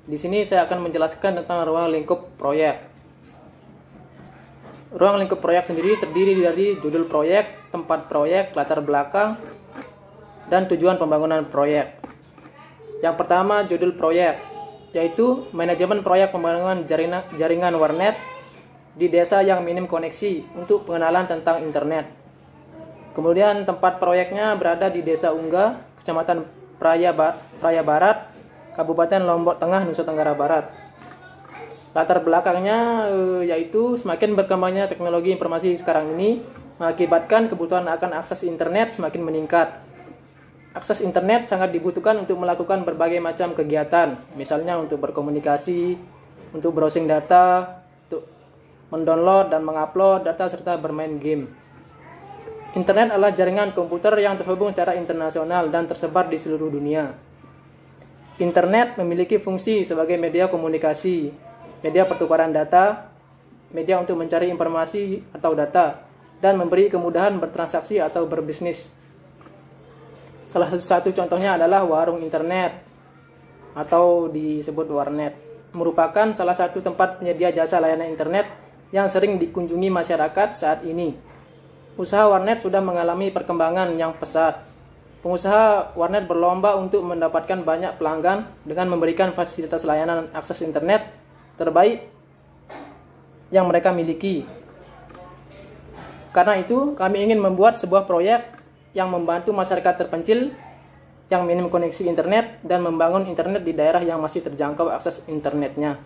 Di sini saya akan menjelaskan tentang ruang lingkup proyek. Ruang lingkup proyek sendiri terdiri dari judul proyek, tempat proyek, latar belakang, dan tujuan pembangunan proyek. Yang pertama, judul proyek, yaitu manajemen proyek pembangunan jaringan warnet di desa yang minim koneksi untuk pengenalan tentang internet. Kemudian tempat proyeknya berada di Desa Ungga, Kecamatan Praya Barat, Kabupaten Lombok Tengah, Nusa Tenggara Barat. Latar belakangnya yaitu semakin berkembangnya teknologi informasi sekarang ini mengakibatkan kebutuhan akan akses internet semakin meningkat. Akses internet sangat dibutuhkan untuk melakukan berbagai macam kegiatan, misalnya untuk berkomunikasi, untuk browsing data, untuk mendownload dan mengupload data serta bermain game. Internet adalah jaringan komputer yang terhubung secara internasional dan tersebar di seluruh dunia. Internet memiliki fungsi sebagai media komunikasi, media pertukaran data, media untuk mencari informasi atau data, dan memberi kemudahan bertransaksi atau berbisnis. Salah satu contohnya adalah warung internet atau disebut warnet, merupakan salah satu tempat penyedia jasa layanan internet yang sering dikunjungi masyarakat saat ini. Usaha warnet sudah mengalami perkembangan yang pesat. Pengusaha warnet berlomba untuk mendapatkan banyak pelanggan dengan memberikan fasilitas layanan akses internet terbaik yang mereka miliki. Karena itu, kami ingin membuat sebuah proyek yang membantu masyarakat terpencil yang minim koneksi internet dan membangun internet di daerah yang masih terjangkau akses internetnya.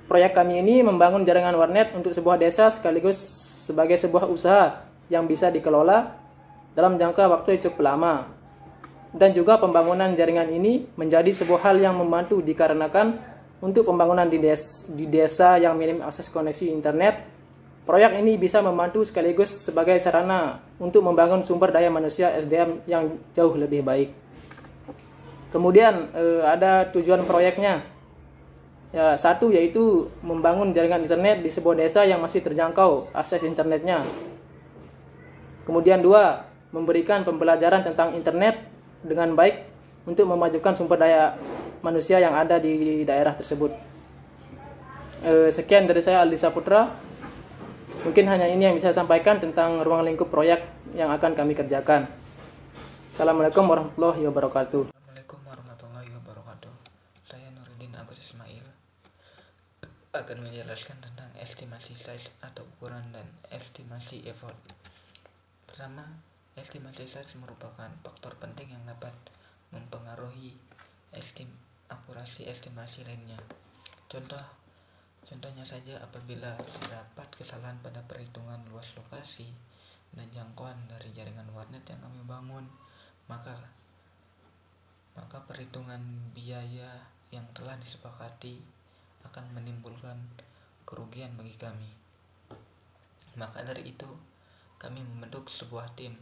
Proyek kami ini membangun jaringan warnet untuk sebuah desa sekaligus sebagai sebuah usaha yang bisa dikelola dalam jangka waktu yang cukup lama. Dan juga pembangunan jaringan ini menjadi sebuah hal yang membantu dikarenakan untuk pembangunan di desa yang minim akses koneksi internet, proyek ini bisa membantu sekaligus sebagai sarana untuk membangun sumber daya manusia SDM yang jauh lebih baik. Kemudian ada tujuan proyeknya. Ya, satu yaitu membangun jaringan internet di sebuah desa yang masih terjangkau akses internetnya. Kemudian dua, memberikan pembelajaran tentang internet dengan baik untuk memajukan sumber daya manusia yang ada di daerah tersebut. Sekian dari saya, Aldi Saputra. Mungkin hanya ini yang bisa saya sampaikan tentang ruang lingkup proyek yang akan kami kerjakan. Assalamualaikum warahmatullahi wabarakatuh. Assalamualaikum warahmatullahi wabarakatuh. Saya Nuruddin Agus Ismail akan menjelaskan tentang estimasi size atau ukuran dan estimasi effort. Pertama, estimasi size merupakan faktor penting yang dapat mempengaruhi akurasi estimasi lainnya. Contohnya saja apabila terdapat kesalahan pada perhitungan luas lokasi dan jangkauan dari jaringan warnet yang kami bangun, maka perhitungan biaya yang telah disepakati akan menimbulkan kerugian bagi kami. Maka dari itu, kami membentuk sebuah tim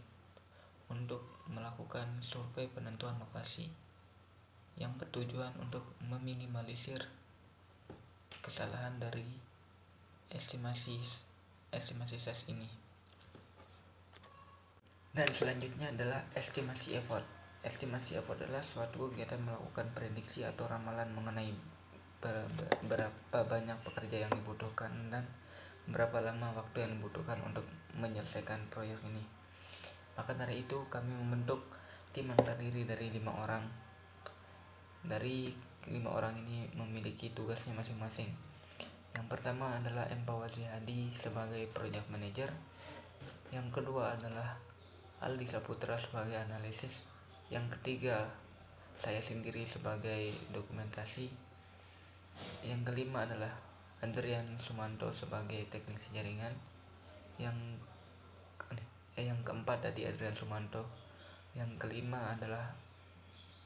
untuk melakukan survei penentuan lokasi yang bertujuan untuk meminimalisir kesalahan dari estimasi size ini. Dan selanjutnya adalah estimasi effort. Estimasi effort adalah suatu kegiatan melakukan prediksi atau ramalan mengenai berapa banyak pekerja yang dibutuhkan dan berapa lama waktu yang dibutuhkan untuk menyelesaikan proyek ini. Maka dari itu kami membentuk tim yang terdiri dari 5 orang. Dari 5 orang ini memiliki tugasnya masing-masing. Yang pertama adalah Empawati Hadi sebagai project manager. Yang kedua adalah Aldi Saputra sebagai analisis. Yang ketiga saya sendiri sebagai dokumentasi. Yang kelima adalah Andrian Sumanto sebagai teknisi jaringan. Yang keempat tadi Adrian Sumanto. Yang kelima adalah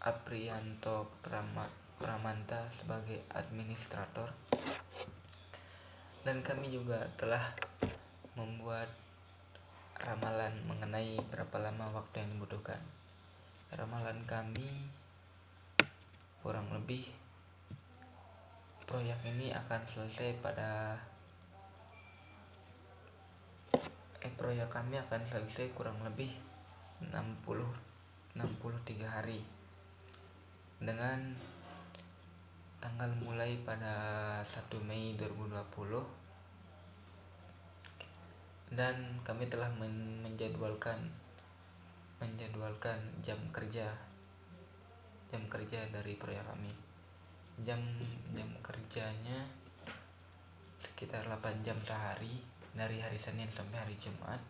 Aprianto Pramanta sebagai administrator. Dan kami juga telah membuat ramalan mengenai berapa lama waktu yang dibutuhkan. Ramalan kami kurang lebih proyek ini akan selesai proyek kami akan selesai kurang lebih 63 hari. dengan tanggal mulai pada 1 Mei 2020, dan kami telah menjadwalkan jam kerja dari proyek kami. Jam kerjanya sekitar 8 jam sehari dari hari Senin sampai hari Jumat,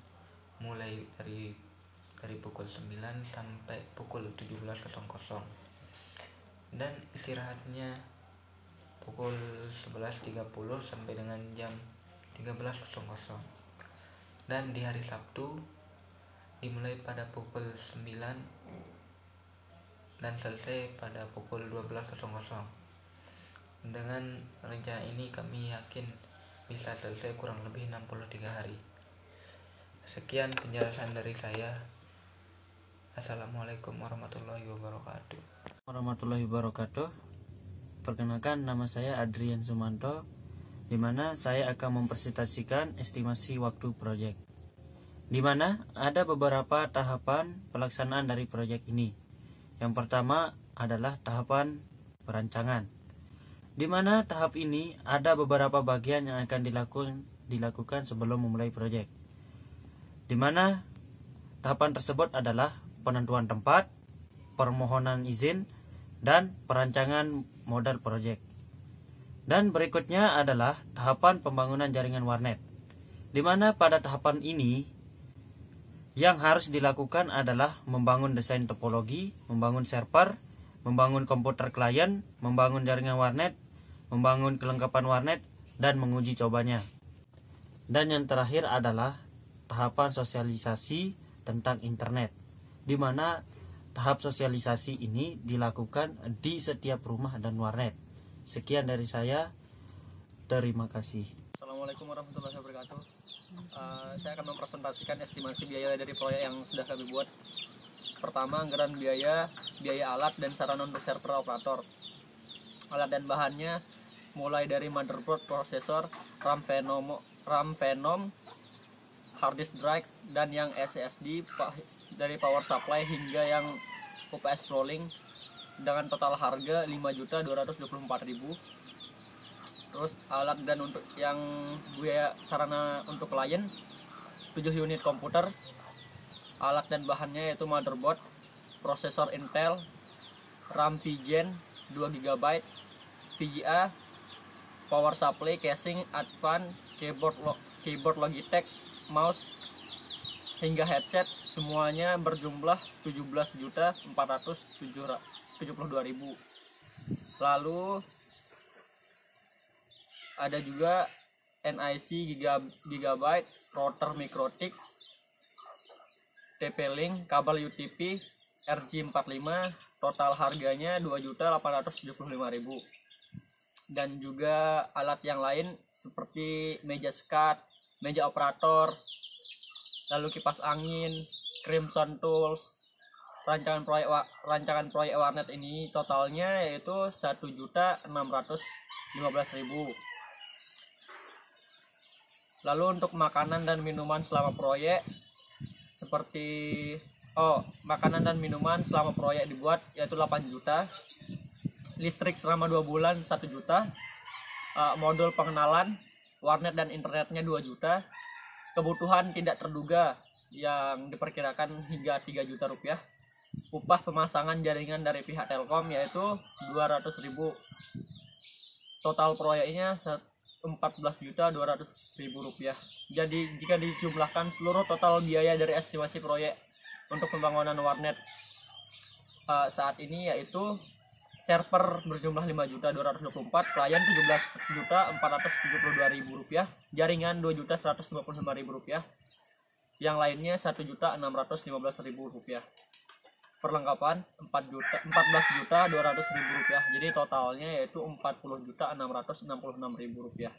mulai dari pukul 9 sampai pukul 17.00, dan istirahatnya pukul 11.30 sampai dengan jam 13.00. Dan di hari Sabtu dimulai pada pukul 9 dan selesai pada pukul 12.00. Dengan rencana ini kami yakin bisa selesai kurang lebih 63 hari. Sekian penjelasan dari saya. Assalamualaikum warahmatullahi wabarakatuh. Warahmatullahi wabarakatuh. Perkenalkan, nama saya Adrian Sumanto, di mana saya akan mempresentasikan estimasi waktu proyek, di mana ada beberapa tahapan pelaksanaan dari proyek ini. Yang pertama adalah tahapan perancangan, di mana tahap ini ada beberapa bagian yang akan dilakukan sebelum memulai proyek, di mana tahapan tersebut adalah penentuan tempat, permohonan izin, dan perancangan modal proyek. Dan berikutnya adalah tahapan pembangunan jaringan warnet, di mana pada tahapan ini yang harus dilakukan adalah membangun desain topologi, membangun server, membangun komputer klien, membangun jaringan warnet, membangun kelengkapan warnet, dan menguji cobanya. Dan yang terakhir adalah tahapan sosialisasi tentang internet, di mana tahap sosialisasi ini dilakukan di setiap rumah dan warnet. Sekian dari saya. Terima kasih. Assalamualaikum warahmatullahi wabarakatuh. Saya akan mempresentasikan estimasi biaya dari proyek yang sudah kami buat. Pertama, anggaran biaya alat dan sarana untuk server operator. Alat dan bahannya mulai dari motherboard, prosesor, RAM Venom, hard disk drive, dan yang SSD, dari power supply hingga yang UPS rolling, dengan total harga 5.224.000. Terus alat dan untuk yang biaya sarana untuk klien 7 unit komputer. Alat dan bahannya yaitu motherboard, prosesor Intel, RAM Vygen 2 GB, VGA, power supply, casing, advance, keyboard Logitech, mouse, hingga headset, semuanya berjumlah 17.472.000. Lalu ada juga NIC Gigabyte, router Mikrotik, TP-Link, kabel UTP, RJ45, total harganya 2.875.000. Dan juga alat yang lain seperti meja SCAD, meja operator, lalu kipas angin, Crimson Tools. Rancangan proyek warnet ini totalnya yaitu 1.615.000. Lalu untuk makanan dan minuman selama proyek makanan dan minuman selama proyek dibuat yaitu 8 juta. Listrik selama 2 bulan 1 juta. Modul pengenalan warnet dan internetnya 2 juta. Kebutuhan tidak terduga yang diperkirakan hingga 3 juta rupiah. Upah pemasangan jaringan dari pihak Telkom yaitu 200.000. Total proyeknya 14.200.000 rupiah. Jadi jika dijumlahkan seluruh total biaya dari estimasi proyek untuk pembangunan warnet saat ini yaitu server berjumlah 5.224, klien 17.472.000 rupiah, jaringan 2.155.000 rupiah, yang lainnya 1.615.000 rupiah. Perlengkapan 14.200.000 rupiah. Jadi totalnya yaitu 40.666.000 rupiah.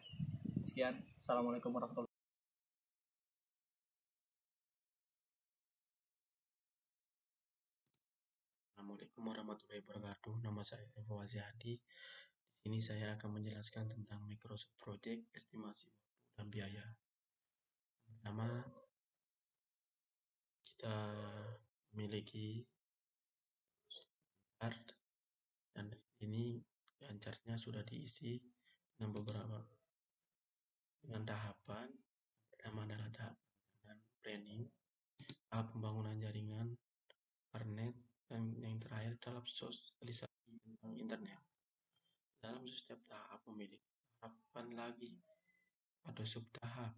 Sekian. Assalamualaikum warahmatullahi wabarakatuh. Assalamualaikum warahmatullahi wabarakatuh. Nama saya Evo Hadi. Di sini saya akan menjelaskan tentang Microsoft Project, estimasi waktu dan biaya. Pertama, kita memiliki hard sini Gancarnya sudah diisi dengan tahapan. Pertama adalah tahap planning, tahap pembangunan jaringan, internet, dan yang terakhir adalah sosialisasi tentang internet. Dalam setiap tahap memiliki tahapan lagi atau subtahap.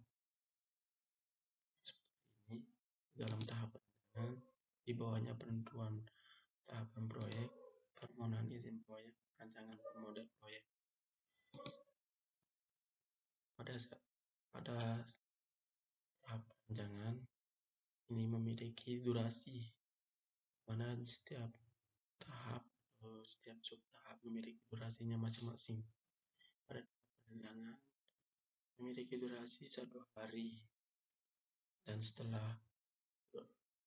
Seperti ini, dalam tahap rancangan, di bawahnya penentuan tahapan proyek, permohonan izin proyek, rancangan model proyek. Pada tahap rancangan ini memiliki durasi, mana setiap tahap atau setiap subtahap memiliki durasinya masing-masing. Pada tahap rancangan memiliki durasi 1 hari, dan setelah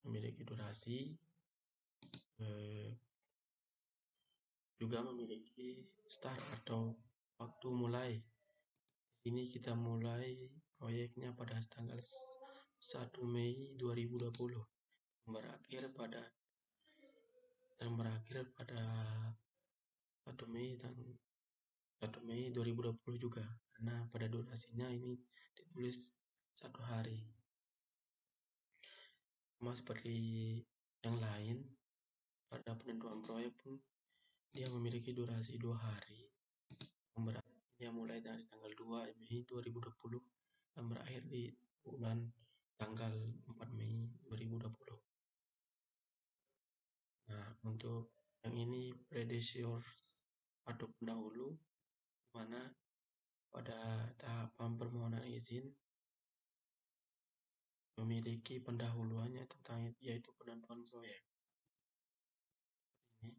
memiliki durasi juga memiliki start atau waktu mulai. Di sini kita mulai proyeknya pada tanggal 1 Mei 2020 berakhir pada 1 Mei dan 1 Mei 2020 juga, karena pada durasinya ini ditulis 1 hari. Sama seperti yang lain, pada penentuan proyek pun dia memiliki durasi 2 hari. Dia mulai dari tanggal 2 Mei 2020 dan berakhir di bulan tanggal 4 Mei 2020. Nah, untuk yang ini predecessor atau pendahulu, di mana pada tahapan permohonan izin memiliki pendahuluannya tentang yaitu penentuan proyek. Ini.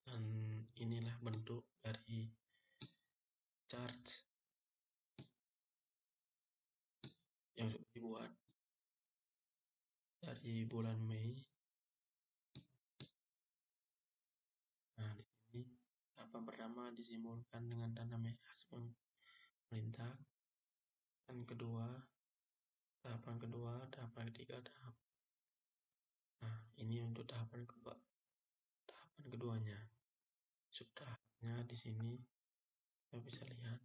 Dan inilah bentuk dari chart yang sudah dibuat dari bulan Mei. Nah, di sini tahapan pertama disimbolkan dengan tanda merah pemerintah, dan tahapan kedua, tahapan ketiga, Nah, ini untuk tahapan keduanya. Subtahapnya di sini kita bisa lihat.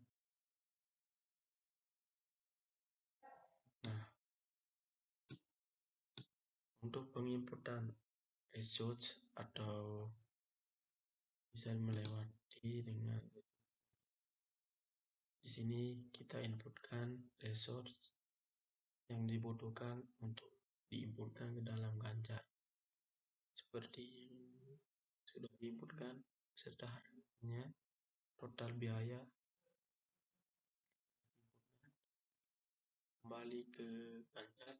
Nah, untuk penginputan resource atau bisa melewati dengan di sini kita inputkan resource yang dibutuhkan untuk diinputkan ke dalam Gancar. Seperti sudah diinputkan beserta harganya, total biaya, kembali ke Gancar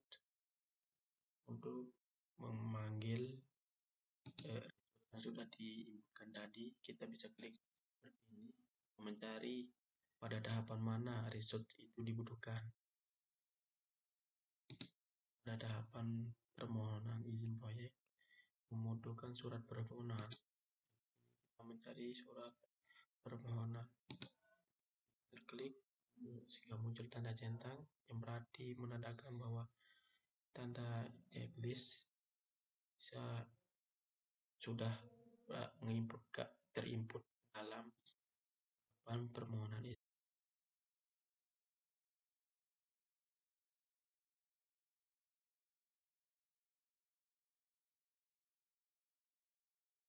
untuk memanggil yang sudah diinputkan tadi. Kita bisa klik seperti ini, mencari pada tahapan mana resource itu dibutuhkan. Pada tahapan permohonan izin proyek membutuhkan surat permohonan. Kita mencari surat permohonan, klik sehingga muncul tanda centang yang berarti menandakan bahwa tanda checklist sudah terimput dalam permohonan itu.